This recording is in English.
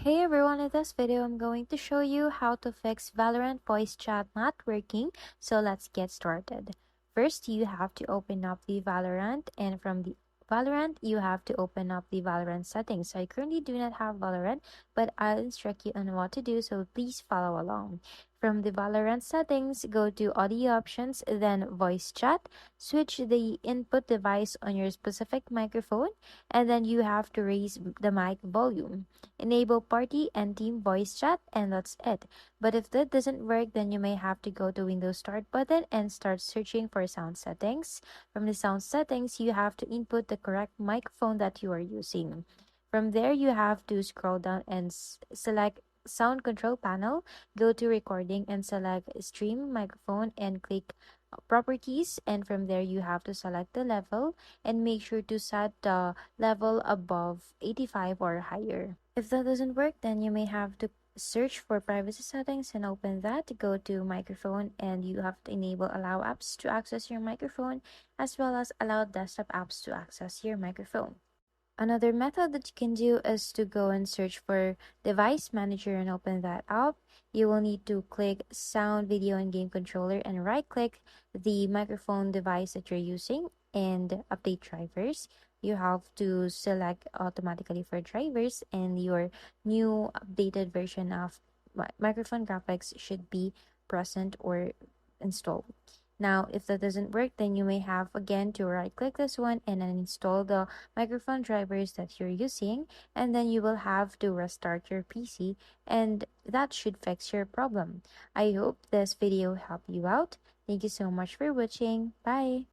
Hey everyone, in this video I'm going to show you how to fix Valorant voice chat not working. So let's get started. First, you have to open up the Valorant, and from the Valorant, you have to open up the Valorant settings. So I currently do not have Valorant, but I'll instruct you on what to do, so please follow along. From the Valorant settings, go to audio options, then voice chat. Switch the input device on your specific microphone, and then you have to raise the mic volume. Enable party and team voice chat, and that's it. But if that doesn't work, then you may have to go to Windows Start button and start searching for sound settings. From the sound settings, you have to input the correct microphone that you are using. From there, you have to scroll down and select sound control panel, go to recording and select stream microphone and click properties, and from there you have to select the level and make sure to set the level above 85 or higher. If that doesn't work, then you may have to search for privacy settings and open that. Go to microphone and you have to enable allow apps to access your microphone, as well as allow desktop apps to access your microphone. Another method that you can do is to go and search for device manager and open that up. You will need to click sound, video, and game controller and right click the microphone device that you're using and update drivers. You have to select automatically for drivers, and your new updated version of microphone graphics should be present or installed. Now, if that doesn't work, then you may have again to right click this one and then install the microphone drivers that you're using, and then you will have to restart your PC, and that should fix your problem. I hope this video helped you out. Thank you so much for watching. Bye.